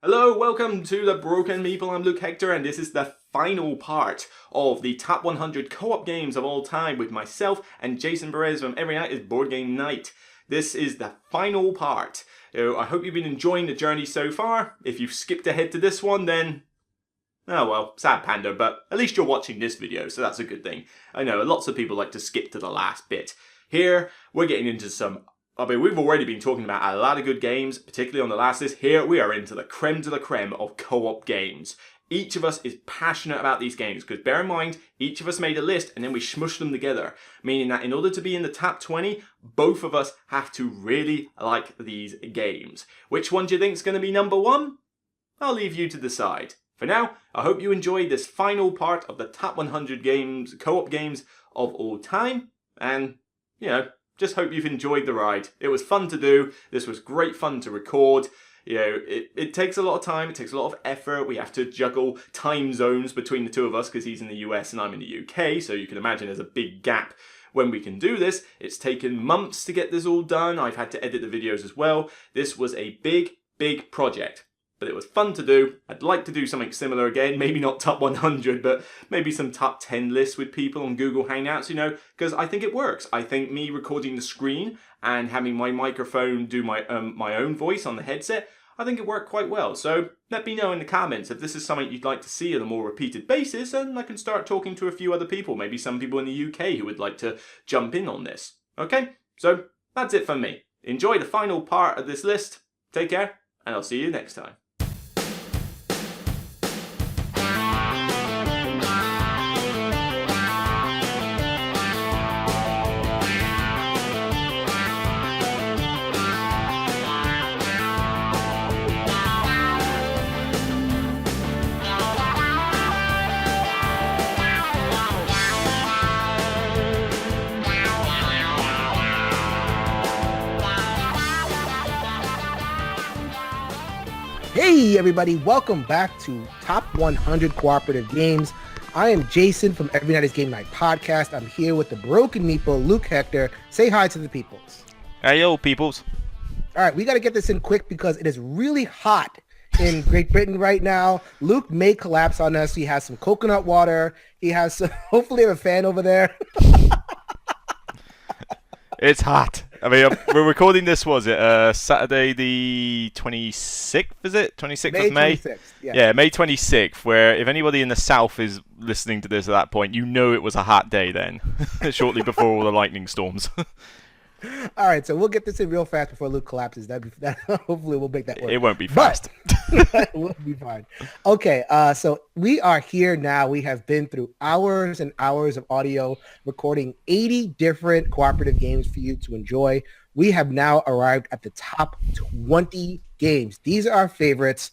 Hello, welcome to the Broken Meeple. I'm Luke Hector, and this is the final part of the top 100 co-op games of all time with myself and Jason Perez from Every Night is Board Game Night. This is the final part. I hope you've been enjoying the journey so far. If you've skipped ahead to this one, then oh well, sad panda, but at least you're watching this video, so that's a good thing. I know, lots of people like to skip to the last bit. Here, we're getting into some... we've already been talking about a lot of good games, particularly on the last list. Here, we are into the creme de la creme of co-op games. Each of us is passionate about these games, because bear in mind, each of us made a list and then we smushed them together. Meaning that in order to be in the top 20, both of us have to really like these games. Which one do you think is going to be number one? I'll leave you to decide. For now, I hope you enjoyed this final part of the top 100 games, co-op games of all time. And, just hope you've enjoyed the ride. It was fun to do. This was great fun to record. It takes a lot of time. It takes a lot of effort. We have to juggle time zones between the two of us because he's in the US and I'm in the UK. So you can imagine there's a big gap when we can do this. It's taken months to get this all done. I've had to edit the videos as well. This was a big project. But it was fun to do. I'd like to do something similar again. Maybe not top 100, but maybe some top 10 lists with people on Google Hangouts, because I think it works. I think me recording the screen and having my microphone do my own voice on the headset, I think it worked quite well. So let me know in the comments if this is something you'd like to see on a more repeated basis, and I can start talking to a few other people, maybe some people in the UK who would like to jump in on this. Okay, so that's it from me. Enjoy the final part of this list. Take care, and I'll see you next time. Hey everybody, welcome back to Top 100 Cooperative Games. I am Jason from Every Night is Game Night podcast. I'm here with the Broken Meeple, Luke Hector. Say hi to the peoples. Hey yo, peoples. All right, we got to get this in quick because it is really hot in Great Britain right now. Luke may collapse on us. He has some coconut water. He has some, hopefully a fan over there. It's hot. I mean, we're recording this, was it Saturday the 26th, is it? 26th of May? 26th, yeah, May 26th, where if anybody in the south is listening to this at that point, you know it was a hot day then, shortly before all the lightning storms. All right, so we'll get this in real fast before Luke collapses. Hopefully we'll make that work. It won't be fast. We'll be fine. Okay, so we are here now. We have been through hours and hours of audio, recording 80 different cooperative games for you to enjoy. We have now arrived at the top 20 games. These are our favorites.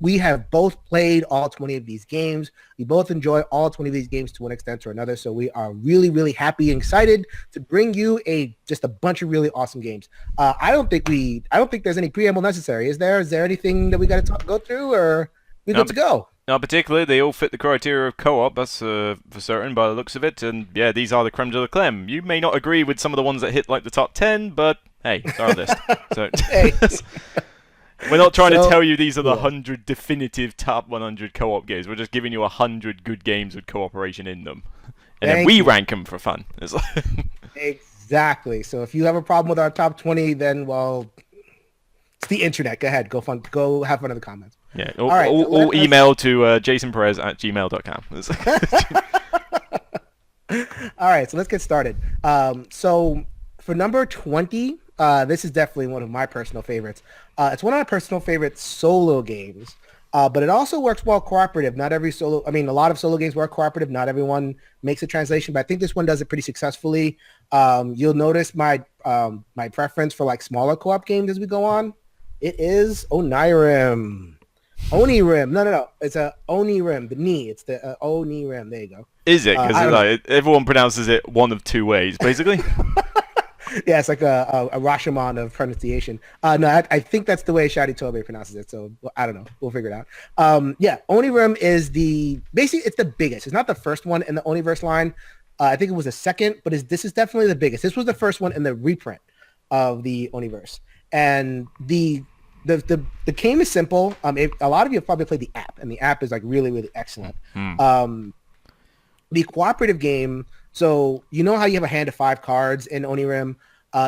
We have both played all 20 of these games. We both enjoy all 20 of these games to one extent or another. So we are really, really happy and excited to bring you just a bunch of really awesome games. I don't think there's any preamble necessary. Is there? Is there anything that we got to go through, or we good to go? No, particularly they all fit the criteria of co-op. That's for certain by the looks of it. And yeah, these are the creme de la creme. You may not agree with some of the ones that hit like the top 10, but hey, it's our list. So. Hey. We're not trying to tell you these are the 100 definitive top 100 co-op games. We're just giving you 100 good games with cooperation in them. And then we rank them for fun. Exactly. So if you have a problem with our top 20, then, well, it's the internet. Go ahead. Go have fun in the comments. Yeah. All email to jasonperez@gmail.com. All right. So let's get started. So for number 20, this is definitely one of my personal favorites. It's one of my personal favorite solo games, but it also works well cooperative. A lot of solo games work cooperative. Not everyone makes a translation, but I think this one does it pretty successfully. You'll notice my preference for like smaller co-op games as we go on. It is Onirim. Onirim. No. It's a Onirim. The knee. It's the Onirim. There you go. Is it? Because everyone pronounces it one of two ways, basically. Yeah, it's like a Rashomon of pronunciation. No, I think that's the way Shadi Tobe pronounces it. So I don't know. We'll figure it out. Yeah, Onirim is basically it's the biggest. It's not the first one in the Oniverse line. I think it was the second, but this is definitely the biggest. This was the first one in the reprint of the Oniverse. And the the game is simple. A lot of you have probably played the app, and the app is like really, really excellent. The cooperative game, so you know how you have a hand of 5 cards in Onirim?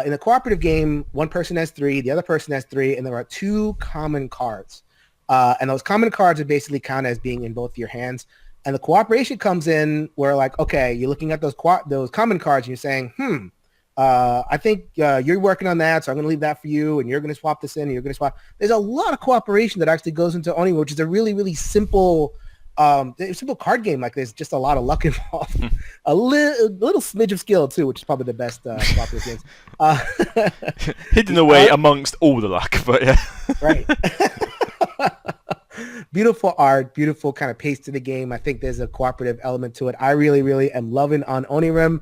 In the cooperative game, one person has 3, the other person has 3, and there are 2 common cards. And those common cards are basically counted as being in both your hands. And the cooperation comes in where, like, okay, you're looking at those common cards and you're saying, I think you're working on that, so I'm going to leave that for you, and you're going to swap this in, and you're going to swap. There's a lot of cooperation that actually goes into Oni, which is a really, really simple card game. Like, there's just a lot of luck involved. a little smidge of skill, too, which is probably the best cooperative games. Hidden away amongst all the luck, but yeah. Right. Beautiful art, beautiful kind of pace to the game. I think there's a cooperative element to it. I really, really am loving on Onirim.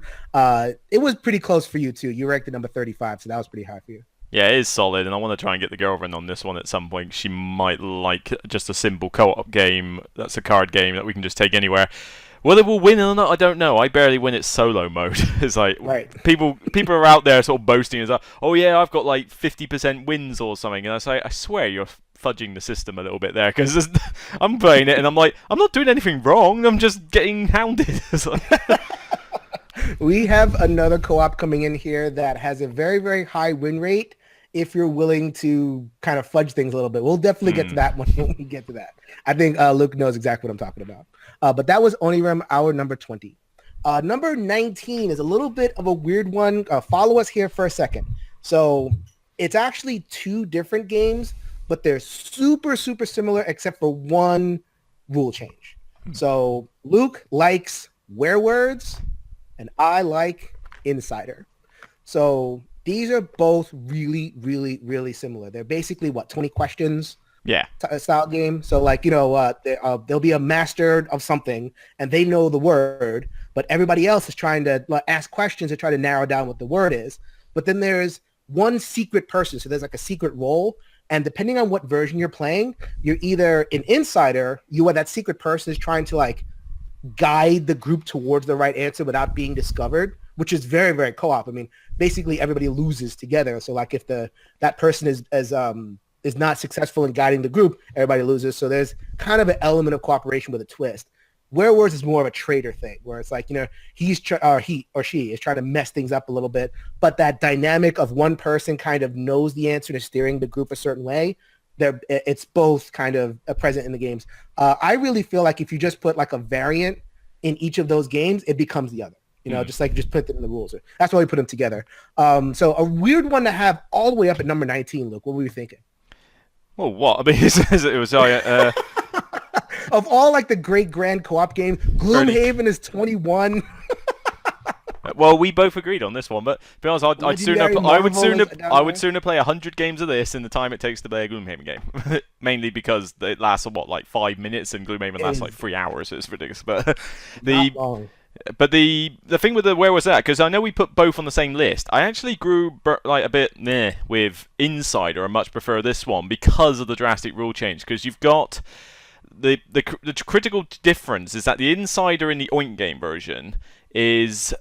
It was pretty close for you too. You ranked at number 35, so that was pretty high for you. Yeah, it is solid, and I want to try and get the girlfriend on this one at some point. She might like just a simple co-op game. That's a card game that we can just take anywhere. Whether we'll win or not, I don't know. I barely win it solo mode. It's like people are out there sort of boasting as like, oh yeah, I've got like 50% wins or something, and I say, I swear you're fudging the system a little bit there, because I'm playing it and I'm like, I'm not doing anything wrong. I'm just getting hounded. We have another co-op coming in here that has a very, very high win rate if you're willing to kind of fudge things a little bit. We'll definitely get to that when we get to that. I think Luke knows exactly what I'm talking about. But that was Onirim, our number 20. Number 19 is a little bit of a weird one. Follow us here for a second. So it's actually 2 different games, but they're super, super similar except for one rule change. So Luke likes werewords, and I like Insider. So these are both really, really, really similar. They're basically, 20 questions? Yeah. Style game. So like, there'll be a master of something, and they know the word, but everybody else is trying to ask questions to try to narrow down what the word is. But then there's one secret person. So there's like a secret role. And depending on what version you're playing, you're either an insider, you are that secret person is trying to guide the group towards the right answer without being discovered, which is very, very co-op. I mean, basically everybody loses together. So like if that person is not successful in guiding the group, everybody loses. So there's kind of an element of cooperation with a twist. Werewords is more of a traitor thing, where it's like, he or she is trying to mess things up a little bit, but that dynamic of one person kind of knows the answer to steering the group a certain way. It's both kind of present in the games. I really feel like if you just put like a variant in each of those games, it becomes the other. Just put them in the rules. That's why we put them together. So a weird one to have all the way up at number 19, Luke. What were you thinking? Well, what? I mean, it was of all the great grand co-op games, Gloomhaven is 21. Well, we both agreed on this one, but to be honest, I would sooner play 100 games of this in the time it takes to play a Gloomhaven game. Mainly because it lasts 5 minutes, and Gloomhaven lasts 3 hours. It's ridiculous. But But the thing with where was that? Because I know we put both on the same list. I actually grew a bit with Insider. I much prefer this one because of the drastic rule change. Because you've got the critical difference is that the Insider in the Oink game version is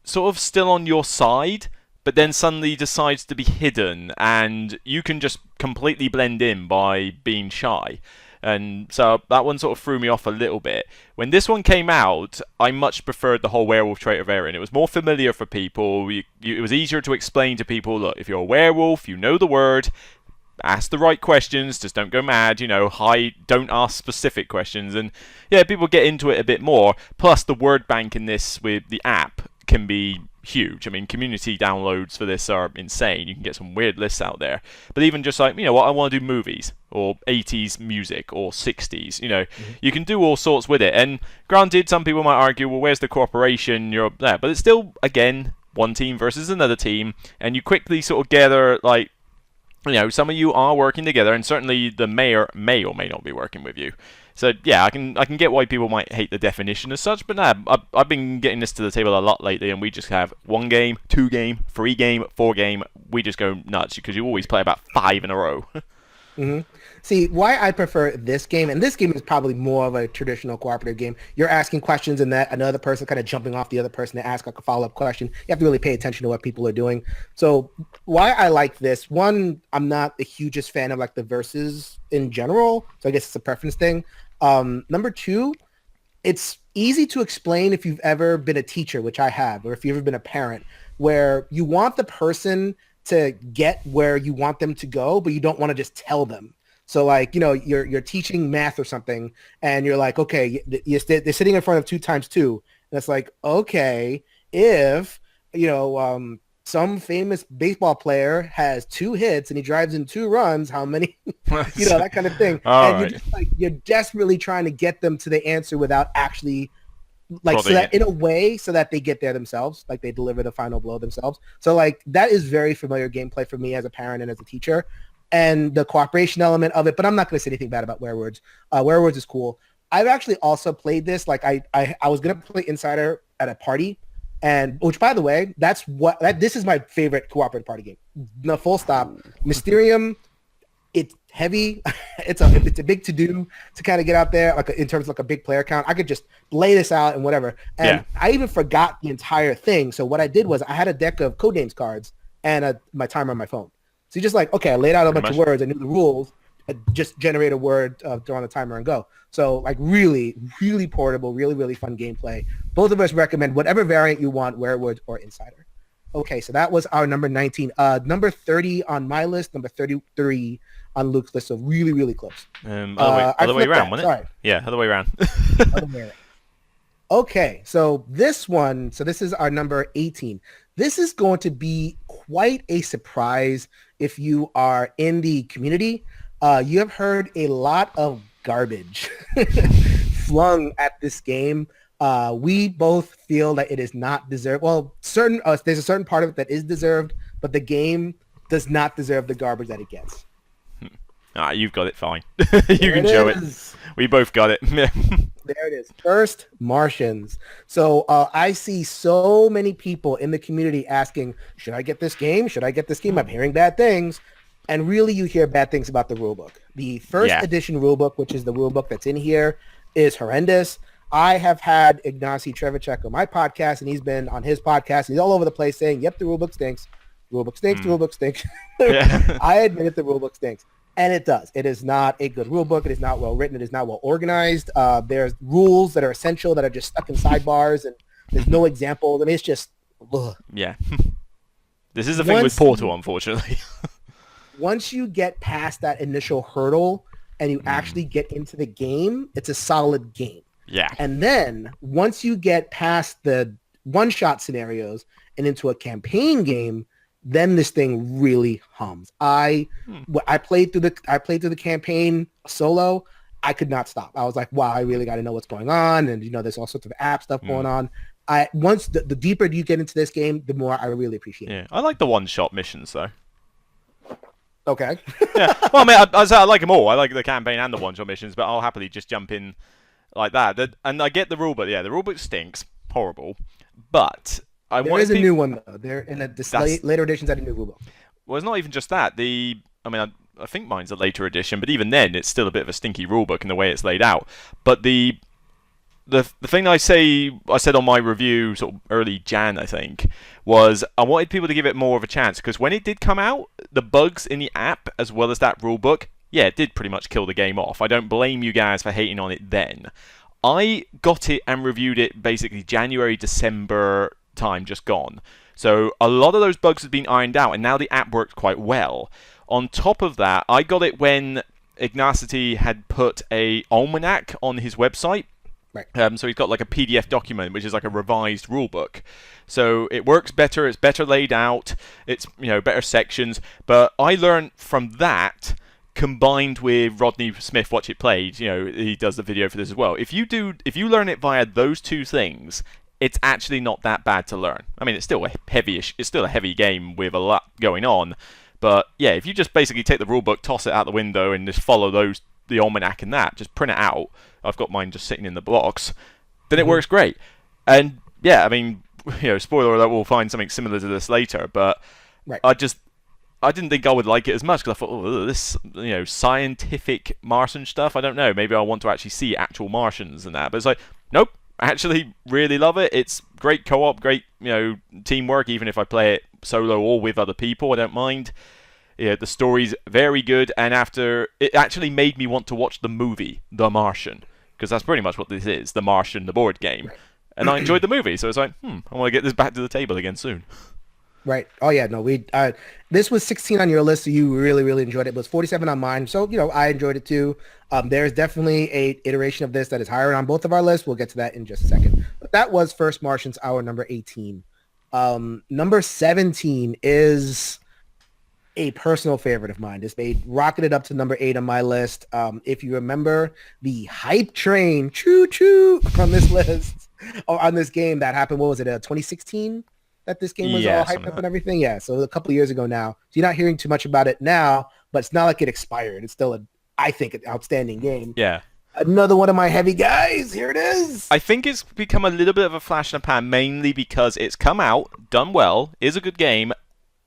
sort of still on your side, but then suddenly decides to be hidden, and you can just completely blend in by being shy. And so that one sort of threw me off a little bit. When this one came out, I much preferred the whole werewolf traitor variant. It was more familiar for people. It was easier to explain to people, look, if you're a werewolf, you know the word, ask the right questions, just don't go mad, don't ask specific questions. And yeah, people get into it a bit more. Plus, the word bank in this with the app can be huge. I mean, community downloads for this are insane. You can get some weird lists out there. But even just I want to do movies or 80s music or 60s, you can do all sorts with it. And granted, some people might argue, well, where's the cooperation? You're there. But it's still, again, one team versus another team. And you quickly sort of gather, some of you are working together, and certainly the mayor may or may not be working with you. So yeah, I can get why people might hate the definition as such, but I've been getting this to the table a lot lately, and we just have 1 game, 2 game, 3 game, 4 game. We just go nuts because you always play about 5 in a row. Mm-hmm. See, why I prefer this game, and this game is probably more of a traditional cooperative game. You're asking questions and that another person kind of jumping off the other person to ask like a follow-up question. You have to really pay attention to what people are doing. So why I like this, one, I'm not the hugest fan of like the verses in general. So I guess it's a preference thing. Number two, it's easy to explain if you've ever been a teacher, which I have, or if you've ever been a parent, where you want the person to get where you want them to go, but you don't want to just tell them. So like, you're teaching math or something and you're like, okay, they're sitting in front of 2 times 2. And it's like, okay, if, some famous baseball player has 2 hits and he drives in 2 runs, how many, that kind of thing. And you're just like, you're desperately trying to get them to the answer without actually so that in a way, so that they get there themselves, like they deliver the final blow themselves. So like that is very familiar gameplay for me as a parent and as a teacher. And the cooperation element of it, but I'm not going to say anything bad about Werewords. Werewords is cool. I've actually also played this. Like I was going to play Insider at a party, and which, by the way, this is my favorite cooperative party game. No, full stop. Mysterium, it's heavy. It's a big to do to kind of get out there, like in terms of like a big player count. I could just lay this out and whatever. And I even forgot the entire thing. So what I did was I had a deck of Codenames cards and my timer on my phone. So you're just like, okay, I laid out a bunch of words. I knew the rules. I just generate a word, throw on the timer and go. So like really, really portable, really, really fun gameplay. Both of us recommend whatever variant you want, Werewords or Insider. Okay, so that was our number 19. Number 30 on my list, number 33 on Luke's list. So really, really close. Other way around, wasn't it? Sorry. Yeah, other way around. Okay, so this is our number 18. This is going to be quite a surprise if you are in the community. You have heard a lot of garbage flung at this game. We both feel that it is not deserved. Well, there's a certain part of it that is deserved, but the game does not deserve the garbage that it gets. You've got it fine. You can show it. We both got it. There it is. First, Martians. So I see so many people in the community asking, should I get this game? Should I get this game? I'm hearing bad things. And really, you hear bad things about the rulebook. The first edition rulebook, which is the rulebook that's in here, is horrendous. I have had Ignacy Trevicek on my podcast, and he's been on his podcast. He's all over the place saying, yep, the rulebook stinks. Rulebook stinks, the rulebook stinks. I admit it, the rulebook stinks. And it does. It is not a good rulebook. It is not well written. It is not well organized. There's rules that are essential that are just stuck in sidebars, and there's no examples. I mean, it's just... Ugh. Yeah. This is the thing with Portal, unfortunately. Once you get past that initial hurdle and you actually get into the game, it's a solid game. Yeah. And then once you get past the one-shot scenarios and into a campaign game, then this thing really hums. I played through the campaign solo. I could not stop. I was like, wow, I really got to know what's going on. And, there's all sorts of app stuff going on. Once the deeper you get into this game, the more I really appreciate it. Yeah, I like the one-shot missions, though. Okay. Yeah. Well, I mean, I like them all. I like the campaign and the one-shot missions, but I'll happily just jump in like that. And I get the rulebook. Yeah, the rulebook stinks. Horrible. But there is a new one, though. They're in later editions at a new rulebook. Well, it's not even just that. I think mine's a later edition, but even then, it's still a bit of a stinky rulebook in the way it's laid out. But the thing I said on my review, sort of early Jan, I think, was I wanted people to give it more of a chance, because when it did come out, the bugs in the app as well as that rulebook, it did pretty much kill the game off. I don't blame you guys for hating on it then. I got it and reviewed it basically January, December time just gone. So a lot of those bugs had been ironed out, and now the app worked quite well. On top of that, I got it when Ignacy had put a almanac on his website. Right. So he's got like a PDF document, which is like a revised rulebook. So it works better. It's better laid out. It's better sections. But I learned from that, combined with Rodney Smith, Watch It Played. He does the video for this as well. If you learn it via those two things, it's actually not that bad to learn. I mean, it's still a heavy game with a lot going on. But yeah, if you just basically take the rulebook, toss it out the window, and just follow the almanac and that, just print it out. I've got mine just sitting in the box. Then it works great. And yeah, I mean, spoiler alert, we'll find something similar to this later. But right. I didn't think I would like it as much because I thought, oh, this, scientific Martian stuff. I don't know. Maybe I want to actually see actual Martians and that. But it's like, nope. I actually really love it. It's great co-op, great teamwork. Even if I play it solo or with other people, I don't mind. Yeah, the story's very good, and after it actually made me want to watch the movie The Martian, because that's pretty much what this is, The Martian, the board game. And I enjoyed the movie, so it's like, I want to get this back to the table again soon. Right. Oh yeah. No, this was 16 on your list, so you really, really enjoyed it. It was 47 on mine, so I enjoyed it too. There's definitely a iteration of this that is higher on both of our lists. We'll get to that in just a second. But that was First Martians, our number 18. Number 17 is a personal favorite of mine. This rocketed up to number 8 on my list. If you remember the hype train, choo choo, on this list, or on this game that happened. What was it? 2016. That this game was all hyped up and everything. Yeah, so a couple of years ago now. So you're not hearing too much about it now, but it's not like it expired. It's still I think, an outstanding game. Yeah. Another one of my heavy guys. Here it is. I think it's become a little bit of a flash in the pan, mainly because it's come out, done well, is a good game,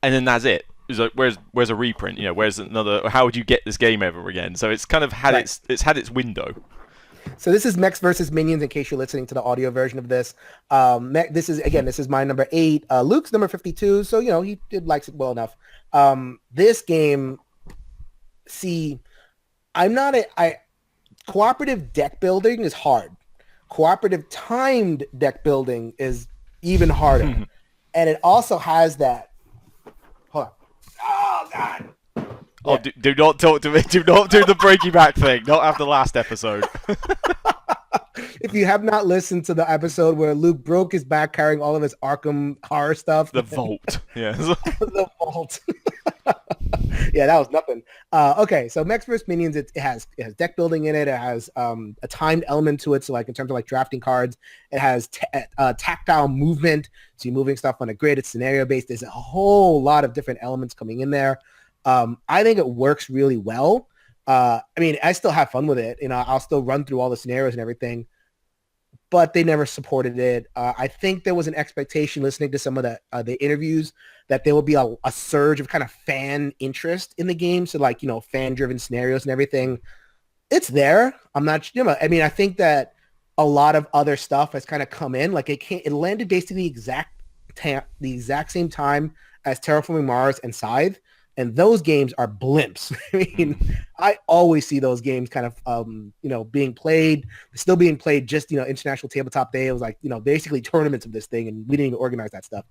and then that's it. It's like, where's a reprint? Where's another? How would you get this game ever again? So it's kind of had it's had its window. So this is Mechs versus Minions, in case you're listening to the audio version of this. This is my number 8. Luke's number 52, so he likes it well enough. This game, cooperative deck building is hard. Cooperative timed deck building is even harder. And it also has that. Hold on. Oh God. Oh, do not talk to me. Do not do the breaking back thing. Not after the last episode. If you have not listened to the episode where Luke broke his back carrying all of his Arkham horror stuff. The vault. Yes. The vault. Yeah, that was nothing. Okay, so Mechs vs. Minions, it has deck building in it. It has a timed element to it. So like in terms of like drafting cards, it has tactile movement. So you're moving stuff on a grid. It's scenario based. There's a whole lot of different elements coming in there. I think it works really well. I still have fun with it. I'll still run through all the scenarios and everything, but they never supported it. I think there was an expectation listening to some of the interviews that there will be a surge of kind of fan interest in the game. So like, fan-driven scenarios and everything. It's there. I'm not, I think that a lot of other stuff has kind of come in. Like it landed basically the exact same time as Terraforming Mars and Scythe. And those games are blimps. I always see those games kind of, being played, still being played just, International Tabletop Day. It was like, basically tournaments of this thing, and we didn't even organize that stuff.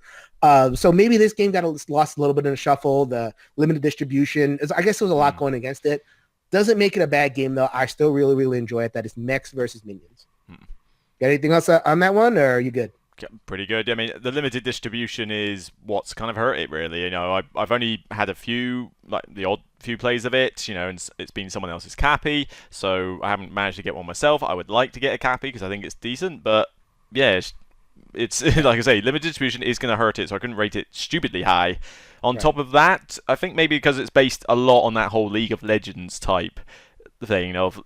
So maybe this game got lost a little bit in the shuffle, the limited distribution. I guess there was a lot going against it. Doesn't make it a bad game, though. I still really, really enjoy it. That is Mechs versus Minions. Got anything else on that one, or are you good? Pretty good. The limited distribution is what's kind of hurt it, really. I've only had a few, like the odd few plays of it, and it's been someone else's copy, so I haven't managed to get one myself. I would like to get a copy because I think it's decent, but yeah, it's like I say, limited distribution is going to hurt it, so I couldn't rate it stupidly high. On top of that, I think maybe because it's based a lot on that whole League of Legends type thing of,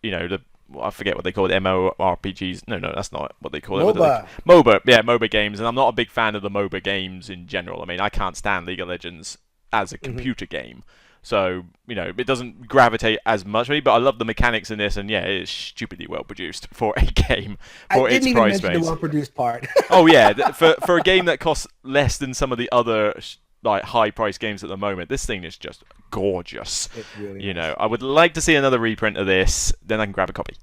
I forget what they call it, MMORPGs. No, that's not what they call it. MOBA. MOBA, yeah, MOBA games. And I'm not a big fan of the MOBA games in general. I can't stand League of Legends as a computer game. So, it doesn't gravitate as much to me, but I love the mechanics in this, and yeah, it is stupidly well produced for a game, for its price range. I didn't even mention the well-produced part. Oh, yeah, for a game that costs less than some of the other high-priced games at the moment, this thing is just gorgeous. It really is. I would like to see another reprint of this, then I can grab a copy.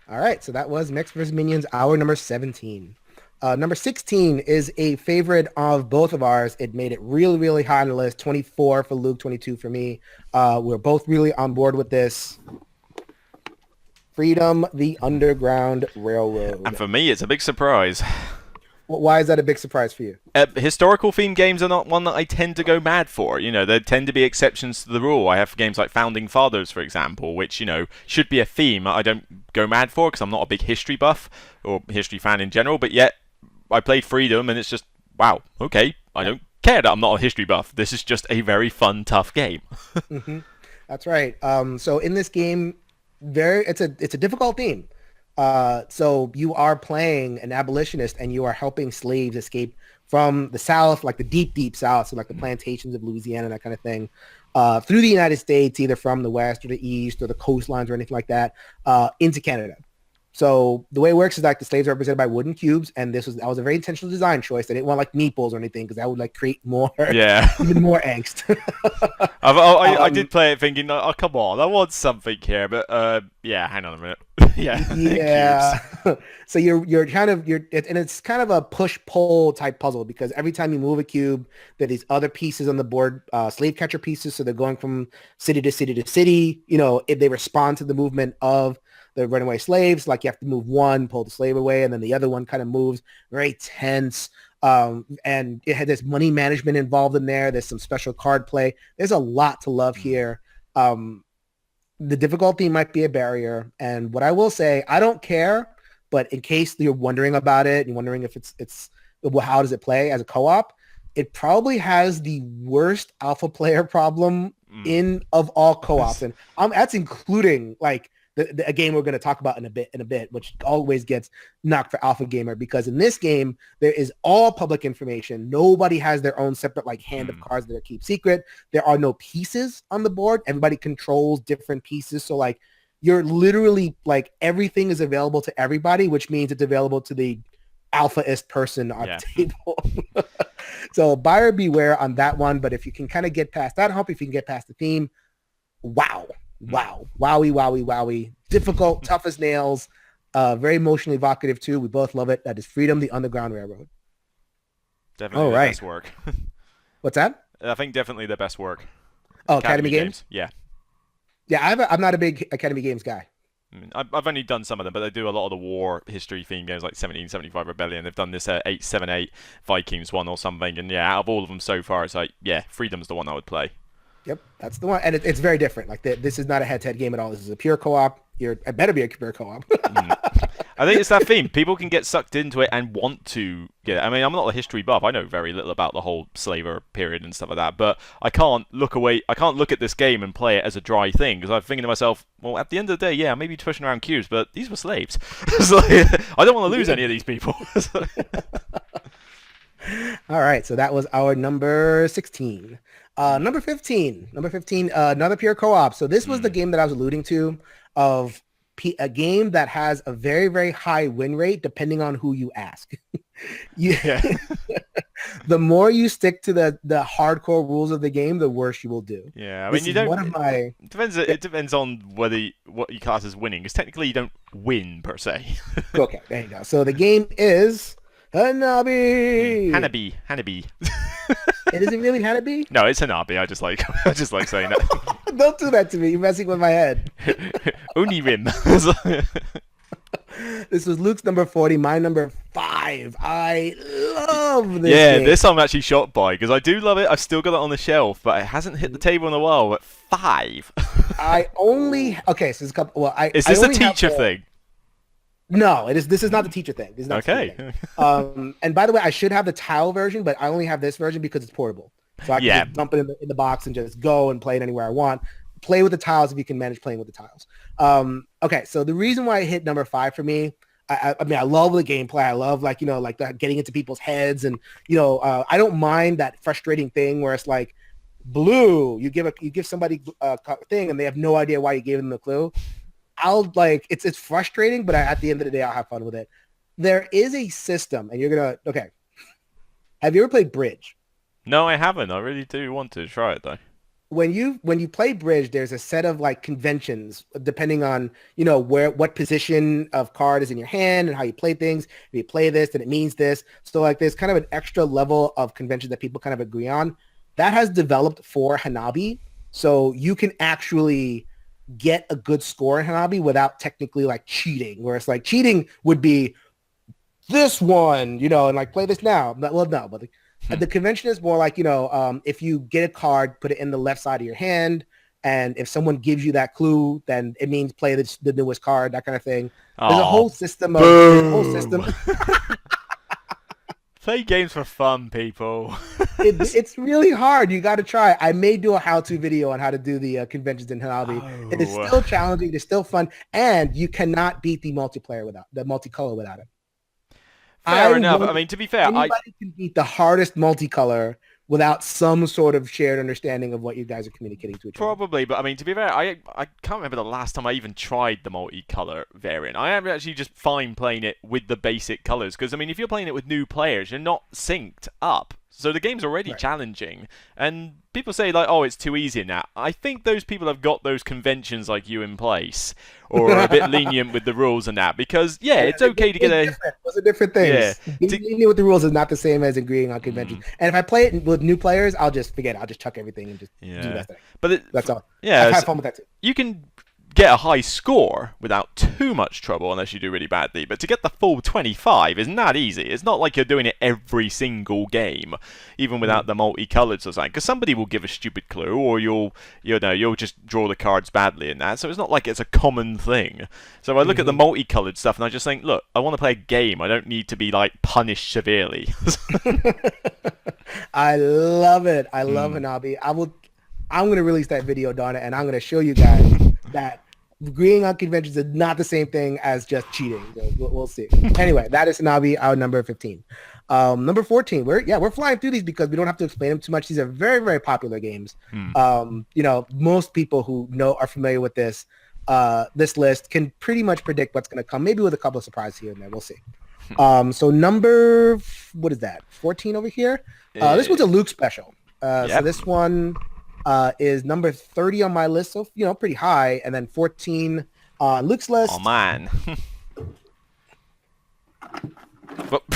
All right, so that was Mechs vs. Minions, our number 17. Number 16 is a favorite of both of ours. It made it really, really high on the list. 24 for Luke, 22 for me. We're both really on board with this. Freedom, the Underground Railroad. And for me, it's a big surprise. Why is that a big surprise for you? Historical themed games are not one that I tend to go mad for. There tend to be exceptions to the rule. I have games like Founding Fathers, for example, which, should be a theme I don't go mad for because I'm not a big history buff or history fan in general. But yet, I played Freedom and it's just, wow, okay, I don't care that I'm not a history buff. This is just a very fun, tough game. That's right. So in this game, it's a difficult theme. So you are playing an abolitionist and you are helping slaves escape from the South, like the deep, deep South, so like the plantations of Louisiana, that kind of thing, through the United States, either from the West or the East or the coastlines or anything like that, into Canada. So the way it works is like the slaves are represented by wooden cubes, and that was a very intentional design choice. They didn't want like meeples or anything because that would like create more, even more angst. I did play it thinking, oh come on, I want something here, but hang on a minute. Yeah. So you're kind of and it's kind of a push pull type puzzle because every time you move a cube, there are these other pieces on the board, slave catcher pieces. So they're going from city to city to city. You know, if they respond to the movement of the runaway slaves, like you have to move one, pull the slave away, and then the other one kind of moves. Very tense. And it had this money management involved in there. There's some special card play. There's a lot to love here. The difficulty might be a barrier. And what I will say, I don't care, but in case you're wondering about it, and wondering if it's well, how does it play as a co-op? It probably has the worst alpha player problem of all co-ops. And that's including like a game we're going to talk about in a bit, which always gets knocked for alpha gamer, because in this game, there is all public information. Nobody has their own separate like hand of cards that are keep secret. There are no pieces on the board. Everybody controls different pieces. So like you're literally like everything is available to everybody, which means it's available to the alphaist person on the table. So buyer beware on that one. But if you can kind of get past that hump, if you can get past the theme, wow. Wowie. Difficult, tough as nails. Very emotionally evocative too. We both love it. That is Freedom, the Underground Railroad. Definitely the best work. What's that? I think definitely the best work. Oh, Academy Games? Yeah. Yeah, I'm not a big Academy Games guy. I've only done some of them, but they do a lot of the war history theme games like 1775 Rebellion. They've done this 878 Vikings one or something. And yeah, out of all of them so far, it's like, yeah, Freedom's the one I would play. Yep, that's the one. And it's very different. Like this is not a head-to-head game at all. This is a pure co-op. It better be a pure co-op. I think it's that theme. People can get sucked into it and want to get it. I mean, I'm not a history buff. I know very little about the whole slaver period and stuff like that. But I can't look away. I can't look at this game and play it as a dry thing, because I'm thinking to myself, well, at the end of the day, yeah, maybe pushing around cubes, but these were slaves. So, I don't want to lose any of these people. All right, so that was our number 16. Number 15, another pure co-op. So this was the game that I was alluding to, of a game that has a very, very high win rate depending on who you ask. The more you stick to the hardcore rules of the game, the worse you will do. Yeah, I mean, you don't. It depends on what you class as winning, because technically you don't win per se. Okay, there you go. So the game is Hanabi. Hanabi. It isn't really Hanabi? No, it's Hanabi. I just like saying that. Don't do that to me. You're messing with my head. Unirim. This was Luke's number 40, my number 5. I love this game. This I'm actually shocked by, because I do love it. I've still got it on the shelf, but it hasn't hit the table in a while. But 5. So there's a couple. Well, is this a teacher thing? No, this is not the teacher thing. This is not okay. The thing. And by the way, I should have the tile version, but I only have this version because it's portable. So I can just dump it in the box and just go and play it anywhere I want. Play with the tiles if you can manage playing with the tiles. Okay, so the reason why it hit number 5 for me, I mean, I love the gameplay. I love getting into people's heads, and I don't mind that frustrating thing where it's like, blue, you give somebody a thing and they have no idea why you gave them the clue. It's frustrating, but at the end of the day, I'll have fun with it. There is a system, and okay. Have you ever played Bridge? No, I haven't. I really do want to try it though. When you play Bridge, there's a set of like conventions depending on what position of card is in your hand and how you play things. If you play this, then it means this. So like there's kind of an extra level of convention that people kind of agree on. That has developed for Hanabi, so you can actually get a good score in Hanabi without technically like cheating, where it's like cheating would be this one, and like play this now. Well, no, but the convention is more like, if you get a card, put it in the left side of your hand, and if someone gives you that clue, then it means play the newest card, that kind of thing. There's a whole system Play games for fun, people. It's really hard. You got to try. I may do a how-to video on how to do the conventions in Hanabi. It is still challenging. It's still fun, and you cannot beat the multicolor without it. Fair enough. I mean, to be fair, anybody can beat the hardest multicolor without some sort of shared understanding of what you guys are communicating to each other. Probably, but I mean, to be fair, I can't remember the last time I even tried the multicolor variant. I am actually just fine playing it with the basic colors, because I mean, if you're playing it with new players, you're not synced up. So the game's already challenging, and people say like, "Oh, it's too easy now." I think those people have got those conventions like you in place, or are a bit lenient with the rules and that. Because it's okay to get a. Those are different things. Yeah, being lenient with the rules is not the same as agreeing on conventions. And if I play it with new players, I'll just forget it. I'll just chuck everything and just do that thing. But that's all. Yeah, I've had fun with that too. You can get a high score without too much trouble unless you do really badly, but to get the full 25 is not easy. It's not like you're doing it every single game, even without the multicolored or something, because somebody will give a stupid clue, or you'll just draw the cards badly in that, so it's not like it's a common thing. So I look at the multicolored stuff and I just think, look, I want to play a game. I don't need to be like punished severely. I love it. I love Hanabi. I'm going to release that video, Donna, and I'm going to show you guys that agreeing on conventions is not the same thing as just cheating. So we'll see. Anyway, that is Hanabi, our number 15. Number 14, we're flying through these because we don't have to explain them too much. These are very, very popular games. Most people who are familiar with this list can pretty much predict what's going to come, maybe with a couple of surprises here and there. We'll see. So number, what is that? 14 over here. This was a Luke special. So this one is number 30 on my list, so pretty high, and then 14 on Luke's list. Oh man,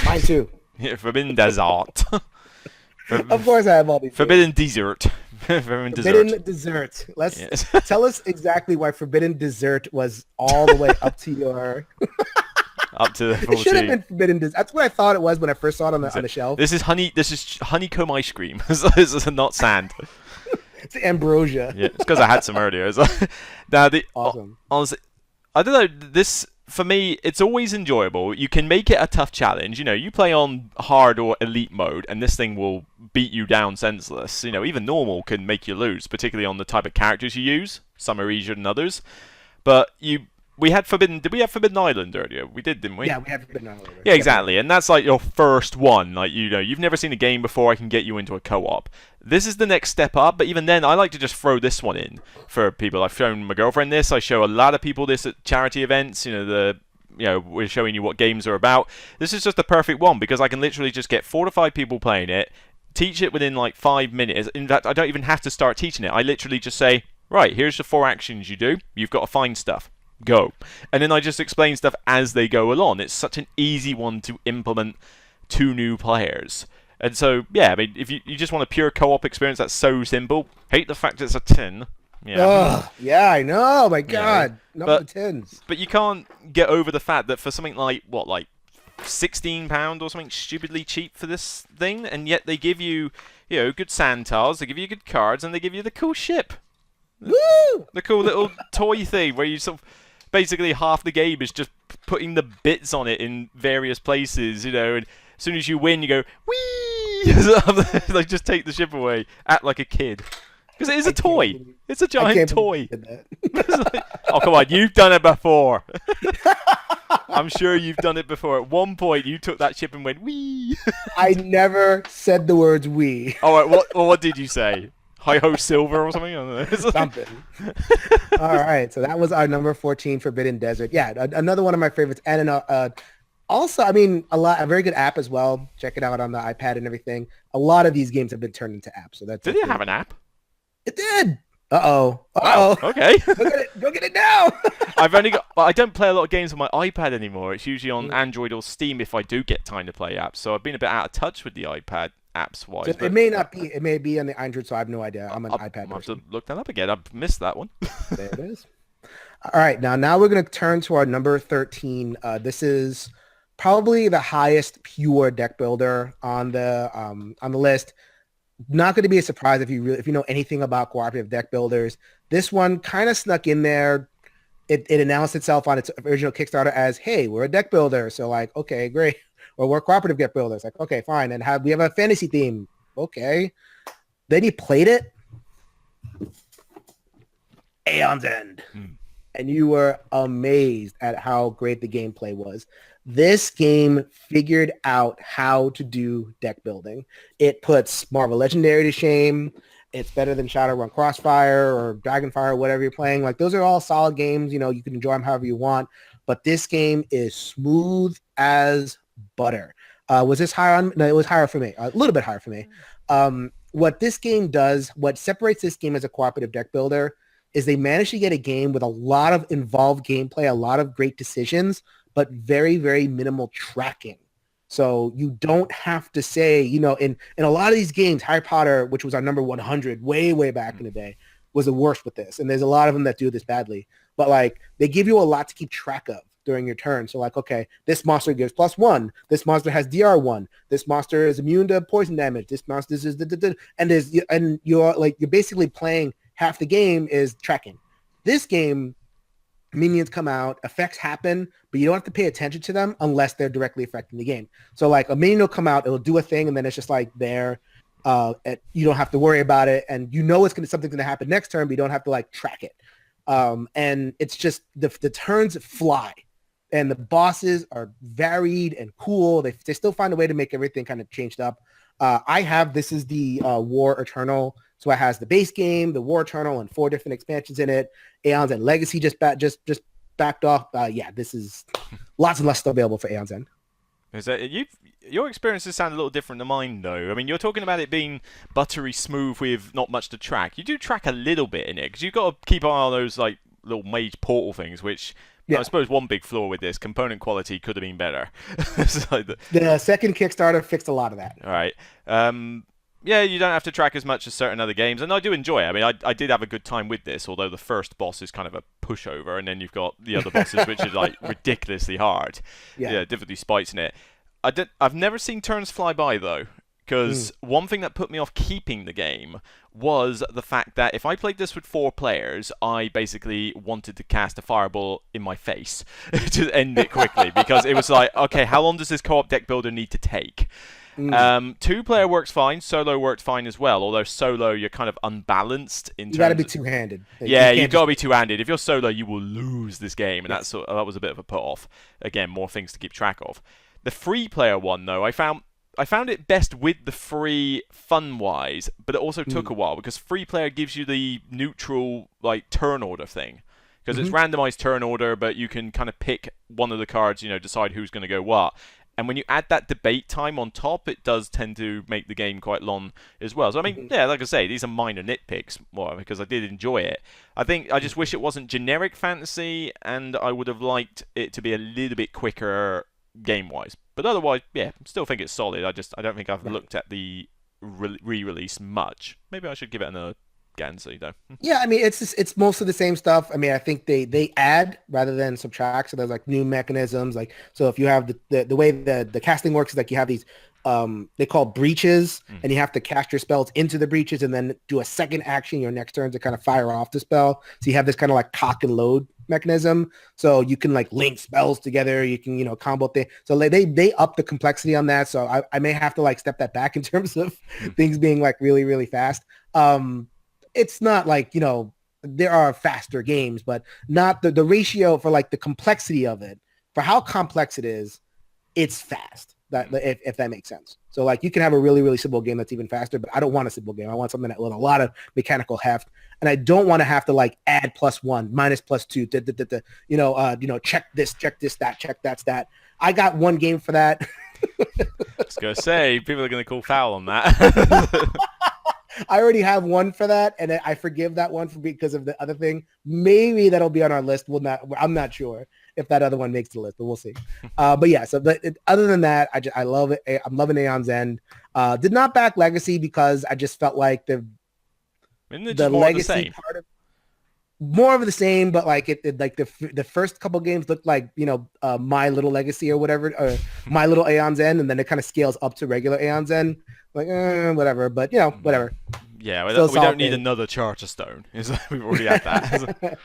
mine too. Yeah, Forbidden Desert. Of course, I have all these. Forbidden Dessert. Forbidden Dessert. Let's tell us exactly why Forbidden Dessert was all the way up to your. Up to the 14. It should have been Forbidden Dessert. That's what I thought it was when I first saw it on the shelf. This is honeycomb ice cream. This is not sand. It's ambrosia. Yeah, it's because I had some earlier. Awesome. Honestly, I don't know. This, for me, it's always enjoyable. You can make it a tough challenge. You play on hard or elite mode, and this thing will beat you down senseless. Even normal can make you lose, particularly on the type of characters you use. Some are easier than others. But we had Forbidden. Did we have Forbidden Island earlier? We did, didn't we? Yeah, we had Forbidden Island. Yeah, exactly. And that's like your first one. Like you've never seen a game before. I can get you into a co-op. This is the next step up. But even then, I like to just throw this one in for people. I've shown my girlfriend this. I show a lot of people this at charity events. We're showing you what games are about. This is just the perfect one because I can literally just get 4 to 5 people playing it, teach it within like 5 minutes. In fact, I don't even have to start teaching it. I literally just say, right, here's the 4 actions you do. You've got to find stuff. Go. And then I just explain stuff as they go along. It's such an easy one to implement to new players. And so, I mean, if you just want a pure co-op experience, that's so simple. Hate the fact it's a 10. Yeah. I know. My God. Not the 10s. But you can't get over the fact that for something like, £16 or something stupidly cheap for this thing, and yet they give you, good sand tiles, they give you good cards, and they give you the cool ship. Woo! The cool little toy thing where you sort of basically half the game is just putting the bits on it in various places, and as soon as you win, you go, whee! Like, just take the ship away. Act like a kid. Because it is a toy. It's a giant toy. Oh, come on. You've done it before. I'm sure you've done it before. At one point, you took that ship and went, wee! I never said the words wee. All right, what did you say? Hi-ho silver or something? I don't know. Something. All right, so that was our number 14, Forbidden Desert. Yeah, another one of my favorites. And also, I mean, a very good app as well. Check it out on the iPad and everything. A lot of these games have been turned into apps. So Did it have an app? It did. Uh-oh. Wow, okay. Go get it now. I don't play a lot of games on my iPad anymore. It's usually on Android or Steam if I do get time to play apps. So I've been a bit out of touch with the iPad apps wise. So it may not be. It may be on the Android, so I have no idea. I'm an iPad person. I'll have to look that up again. I've missed that one. There it is. All right, now we're going to turn to our number 13. This is probably the highest pure deck builder on the list. Not going to be a surprise if you know anything about cooperative deck builders. This one kind of snuck in there. It announced itself on its original Kickstarter as, "Hey, we're a deck builder." So like, okay, great. Or we're cooperative deck builders. Like, okay, fine. And we have a fantasy theme. Okay. Then he played it. Aeon's End. and you were amazed at how great the gameplay was. This game figured out how to do deck building. It puts Marvel Legendary to shame. It's better than Shadowrun Crossfire or Dragonfire, whatever you're playing. Like, those are all solid games. You know, you can enjoy them however you want. But this game is smooth as butter. Was this higher on? No, it was higher for me. A little bit higher for me. What this game does, what separates this game as a cooperative deck builder, is they managed to get a game with a lot of involved gameplay, a lot of great decisions, but very, very minimal tracking. So you don't have to say, you know, in a lot of these games, Harry Potter, which was our number 100 way, way back in the day, was the worst with this. And there's a lot of them that do this badly. But like, they give you a lot to keep track of during your turn. So like, okay, this monster gives +1. This monster has DR1. This monster is immune to poison damage. This monster is and you're basically playing half the game is tracking. This game, minions come out, effects happen, but you don't have to pay attention to them unless they're directly affecting the game. So like, a minion will come out, it'll do a thing, and then it's just like there. You don't have to worry about it, and you know something's gonna happen next turn, but you don't have to like track it. And it's just the turns fly, and the bosses are varied and cool. They still find a way to make everything kind of changed up. This is the War Eternal. So it has the base game, the War Eternal, and 4 different expansions in it. Aeon's End Legacy just backed off. This is lots and lots still available for Aeon's End. Is that your experiences sound a little different than mine, though. I mean, you're talking about it being buttery smooth with not much to track. You do track a little bit in it, because you've got to keep an eye on those like little mage portal things, which I suppose one big flaw with this, component quality could have been better. The second Kickstarter fixed a lot of that. All right. Yeah, you don't have to track as much as certain other games, and I do enjoy it. I mean, I did have a good time with this, although the first boss is kind of a pushover, and then you've got the other bosses, which is like ridiculously hard. Yeah, difficulty spikes in it. I've never seen turns fly by, though, because one thing that put me off keeping the game was the fact that if I played this with 4 players, I basically wanted to cast a fireball in my face to end it quickly, because it was like, okay, how long does this co-op deck builder need to take? 2-player works fine. Solo worked fine as well. Although solo, you're kind of unbalanced in terms. You got to be two-handed. Yeah, you've got to be two-handed. If you're solo, you will lose this game, and that was a bit of a put-off. Again, more things to keep track of. The 3-player one, though, I found it best with the free fun-wise, but it also took a while, because 3-player gives you the neutral like turn order thing. Because it's randomized turn order, but you can kind of pick one of the cards, decide who's going to go what. And when you add that debate time on top, it does tend to make the game quite long as well. So, I mean, yeah, like I say, these are minor nitpicks, because I did enjoy it. I just wish it wasn't generic fantasy, and I would have liked it to be a little bit quicker game-wise. But otherwise, yeah, still think it's solid. I don't think I've looked at the re-release much. Maybe I should give it another Gansey, though. Yeah, I mean, it's most of the same stuff. I mean, I think they add rather than subtract. So there's like new mechanisms. Like, so if you have the way the casting works is like you have these they call breaches, and you have to cast your spells into the breaches and then do a second action your next turn to kind of fire off the spell. So you have this kind of like cock and load mechanism. So you can like link spells together. You can, combo things. So they up the complexity on that. So I may have to like step that back in terms of things being like really, really fast. It's not like, there are faster games, but not the ratio for like the complexity of it, for how complex it is, it's fast. If that makes sense. So like you can have a really, really simple game that's even faster, but I don't want a simple game. I want something that with a lot of mechanical heft, and I don't want to have to like add +1, minus +2, check this, that, check that, stat. I got one game for that. I was going to say, people are going to call foul on that. I already have one for that, and I forgive that one because of the other thing. Maybe that'll be on our list. I'm not sure if that other one makes the list, but we'll see. But yeah, other than that, I love it. I'm loving Aeon's End. Did not back Legacy because I just felt like the Legacy part of more of the same, but like it like the first couple games looked like My Little Legacy or whatever, or My Little Aeon's End, and then it kind of scales up to regular Aeon's End. Like whatever, but whatever. Yeah, we don't need another Charterstone. We've already had that.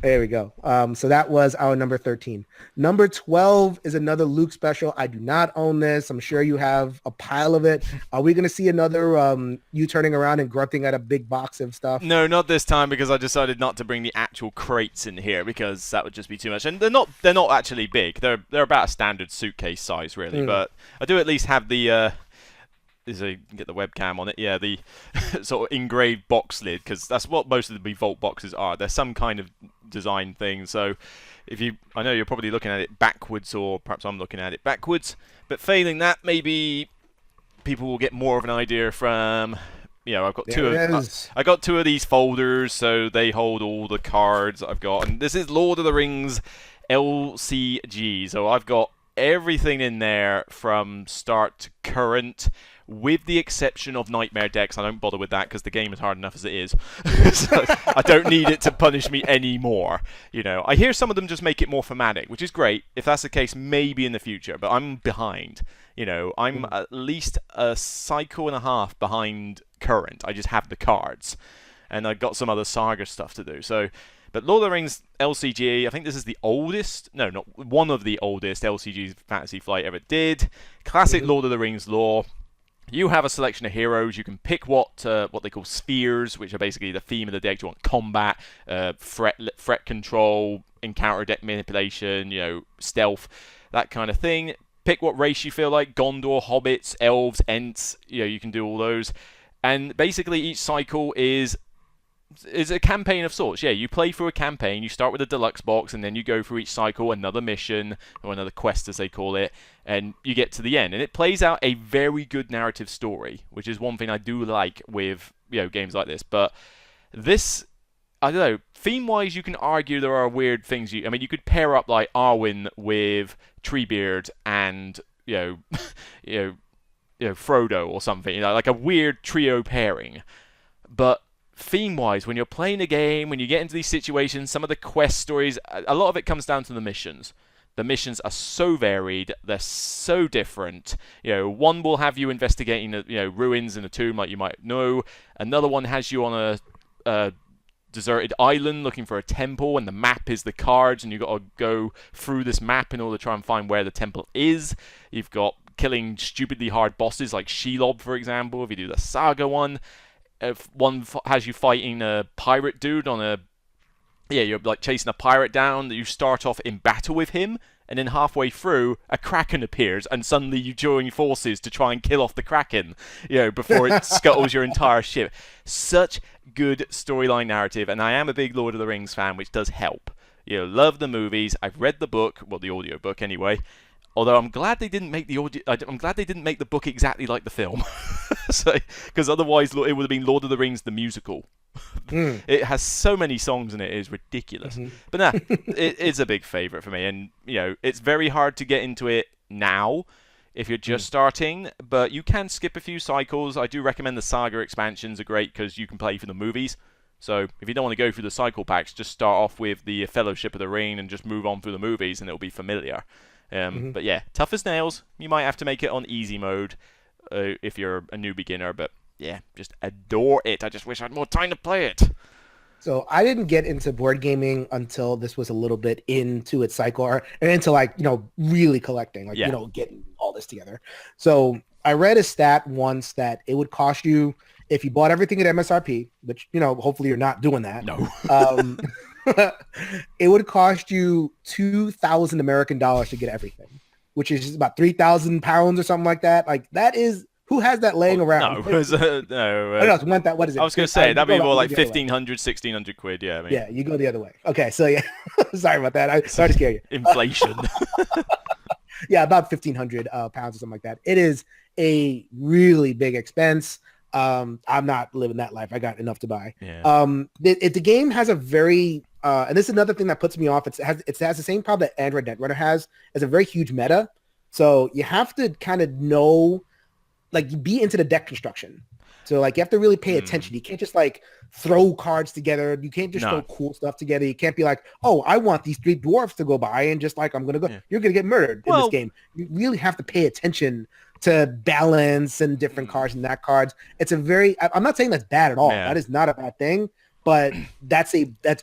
There we go. So that was our number 13. Number 12 is another Luke special. I do not own this. I'm sure you have a pile of it. Are we going to see another you turning around and grunting at a big box of stuff? No, not this time, because I decided not to bring the actual crates in here because that would just be too much. And they're not actually big. They're about a standard suitcase size, really. But I do at least have the get the webcam on it. Yeah, the sort of engraved box lid, because that's what most of the Vault boxes are. They're some kind of design thing. So I know you're probably looking at it backwards, or perhaps I'm looking at it backwards. But failing that, maybe people will get more of an idea from. I've got I got two of these folders, so they hold all the cards I've got. And this is Lord of the Rings LCG, so I've got everything in there from start to current, with the exception of Nightmare decks. I don't bother with that because the game is hard enough as it is. So I don't need it to punish me anymore. I hear some of them just make it more thematic, which is great. If that's the case, maybe in the future, but I'm behind. I'm at least a cycle and a half behind current. I just have the cards, and I've got some other Saga stuff to do. But Lord of the Rings LCG, I think this is the oldest, no, not one of the oldest LCG Fantasy Flight ever did. Classic Lord of the Rings lore. You have a selection of heroes. You can pick what they call spheres, which are basically the theme of the deck. You want combat, threat control, encounter deck manipulation, stealth, that kind of thing. Pick what race you feel like: Gondor, hobbits, elves, ents. You can do all those. And basically, each cycle is a campaign of sorts. Yeah, you play through a campaign. You start with a deluxe box, and then you go through each cycle, another mission, or another quest, as they call it, and you get to the end. And it plays out a very good narrative story, which is one thing I do like with games like this. But this, I don't know, theme-wise, you can argue there are weird things. You could pair up like Arwen with Treebeard and Frodo or something. Like a weird trio pairing. But theme-wise, when you're playing a game, when you get into these situations, some of the quest stories, a lot of it comes down to the missions. The missions are so varied, they're so different. One will have you investigating ruins in a tomb, like you might know. Another one has you on a deserted island looking for a temple, and the map is the cards, and you've got to go through this map in order to try and find where the temple is. You've got killing stupidly hard bosses like Shelob, for example, if you do the Saga one. If one has you fighting a pirate dude you're like chasing a pirate down. You start off in battle with him, and then halfway through, a kraken appears, and suddenly you join forces to try and kill off the kraken, before it scuttles your entire ship. Such good storyline narrative, and I am a big Lord of the Rings fan, which does help. Love the movies. I've read the book, well, the audio book anyway. Although I'm glad they didn't make I'm glad they didn't make the book exactly like the film, because otherwise it would have been Lord of the Rings the musical. It has so many songs in it; it is ridiculous. But nah, it is a big favorite for me, and it's very hard to get into it now if you're just starting. But you can skip a few cycles. I do recommend the Saga expansions are great because you can play for the movies. So if you don't want to go through the cycle packs, just start off with the Fellowship of the Ring and just move on through the movies, and it'll be familiar. But yeah, tough as nails. You might have to make it on easy mode if you're a new beginner, but yeah, just adore it. I just wish I had more time to play it. So I didn't get into board gaming until this was a little bit into its cycle, or into really collecting, getting all this together. So I read a stat once that it would cost you, if you bought everything at MSRP, which hopefully you're not doing that. No. It would cost you $2,000 American dollars to get everything, which is about 3,000 pounds or something like that. Like, that is, who has that laying around? No, what is it? I was going to say that'd be more like 1,500, 1,600 quid. Yeah, yeah, you go the other way. Okay, so yeah, sorry about that. Sorry to scare you. Inflation. Yeah, about 1,500 pounds or something like that. It is a really big expense. I'm not living that life. I got enough to buy. Yeah. The game has a very and this is another thing that puts me off. It has the same problem that Android Netrunner has. It's a very huge meta. So you have to kind of know, be into the deck construction. So you have to really pay attention. You can't just throw cards together. You can't just throw cool stuff together. You can't be like, oh, I want these 3 dwarfs to go by, and just I'm going to go. Yeah. You're going to get murdered in this game. You really have to pay attention to balance and different cards and that cards. It's a very, I'm not saying that's bad at all. Yeah. That is not a bad thing, but that's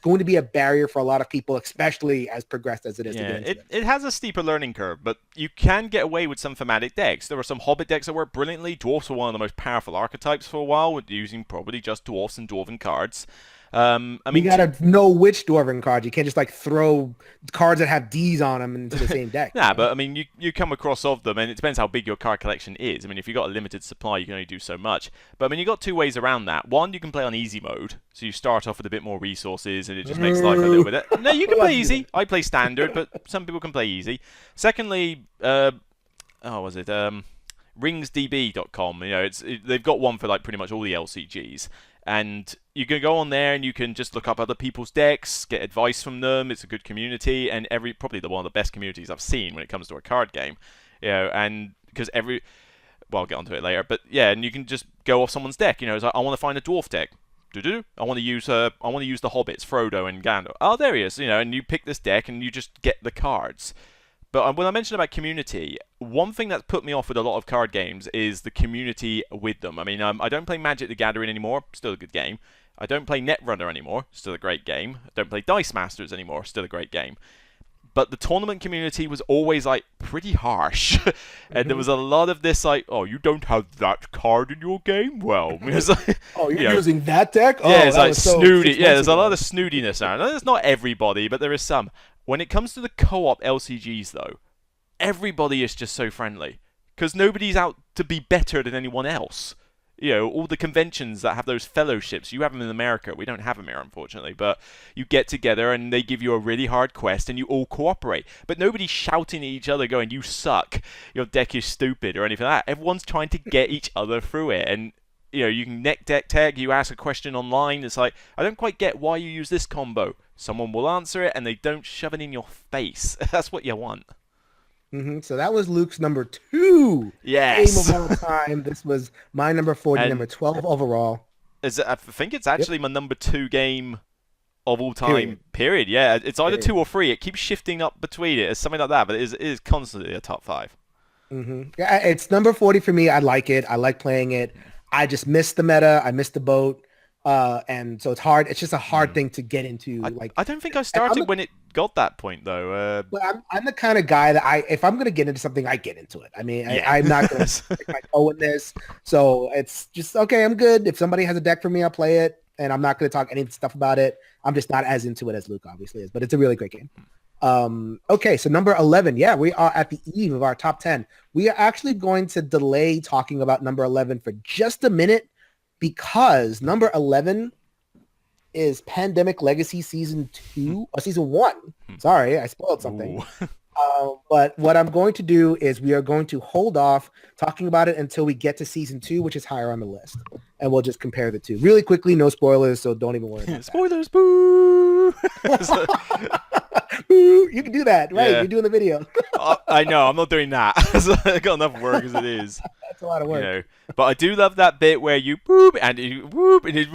going to be a barrier for a lot of people, especially as progressed as it is to get into it has a steeper learning curve, but you can get away with some thematic decks. There were some Hobbit decks that worked brilliantly. Dwarfs were one of the most powerful archetypes for a while, with using probably just dwarfs and dwarven cards. You gotta know which dwarven cards. You can't just like throw cards that have D's on them into the same deck. Nah, but I mean, you come across of them, and it depends how big your card collection is. I mean, if you've got a limited supply, you can only do so much. But I mean, you've got two ways around that. One, you can play on easy mode, so you start off with a bit more resources, and it just makes life a little bit... No, you can play easy. I play standard, but some people can play easy. Secondly, ringsdb.com. You know, they've got one for like pretty much all the LCGs. And you can go on there and you can just look up other people's decks, get advice from them. It's a good community, and probably one of the best communities I've seen when it comes to a card game. You know, and because well, I'll get onto it later, but yeah, and you can just go off someone's deck. You know, it's like, I want to find a dwarf deck. I want to use the Hobbits, Frodo and Gandalf. Oh, there he is. You know, and you pick this deck and you just get the cards. But when I mentioned about community, one thing that's put me off with a lot of card games is the community with them. I mean, I don't play Magic the Gathering anymore, still a good game. I don't play Netrunner anymore, still a great game. I don't play Dice Masters anymore, still a great game. But the tournament community was always, like, pretty harsh. And there was a lot of this, like, oh, you don't have that card in your game? Well, it's like, oh, you're using that deck? Oh, yeah, it's like snooty. Yeah, there's a lot of snootiness around. It's not everybody, but there is some. When it comes to the co-op LCGs, though, everybody is just so friendly. Because nobody's out to be better than anyone else. You know, all the conventions that have those fellowships, you have them in America. We don't have them here, unfortunately. But you get together and they give you a really hard quest and you all cooperate. But nobody's shouting at each other going, you suck, your deck is stupid, or anything like that. Everyone's trying to get each other through it. And, you know, you can neck deck tag, you ask a question online. It's like, I don't quite get why you use this combo. Someone will answer it and they don't shove it in your face. That's what you want. So that was Luke's number 2 game of all time. This was my number 40, and number 12 overall. I think it's actually my number 2 game of all time, period. Yeah, it's either 2 or 3. It keeps shifting up between it. It's something like that, but it is constantly a top 5. Yeah, it's number 40 for me. I like it. I like playing it. I just missed the meta. I missed the boat. And so it's hard. It's just a hard thing to get into. I don't think I started when it got that point, though. But I'm the kind of guy that if I'm going to get into something, I get into it. I mean, I'm not going to stick my toe in this. So it's just, okay, I'm good. If somebody has a deck for me, I'll play it. And I'm not going to talk any stuff about it. I'm just not as into it as Luke obviously is. But it's a really great game. Okay, so number 11. Yeah, we are at the eve of our top 10. We are actually going to delay talking about number 11 for just a minute, because number 11 is Pandemic Legacy Season 2, or Season 1. Sorry, I spoiled something. But what I'm going to do is we are going to hold off talking about it until we get to Season 2, which is higher on the list. And we'll just compare the two. Really quickly, no spoilers, so don't even worry about Spoilers, boo! Boo! You can do that, right? Yeah. You're doing the video. I know, I'm not doing that. I've got enough work as it is. That's a lot of work. You know. But I do love that bit where you boop and you whoop and it